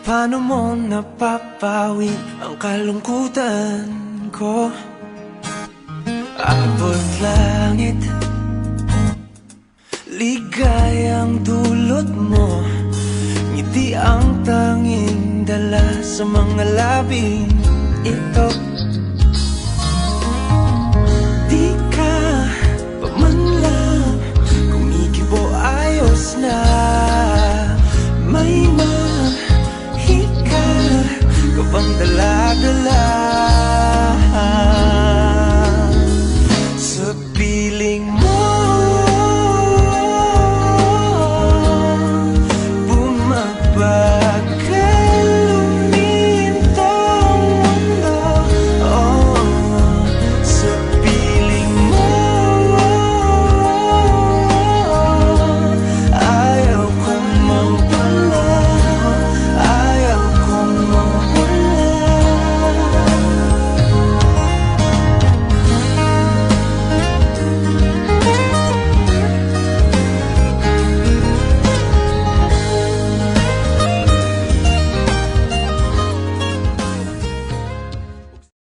Paano mo napapawi ang kalungkutan ko? Abot langit, ligayang dulot mo, ngiti ang tanging dala sa mga labing ito. Di ka pa man lang kumikibo, ayos na. May mahika ka bang dala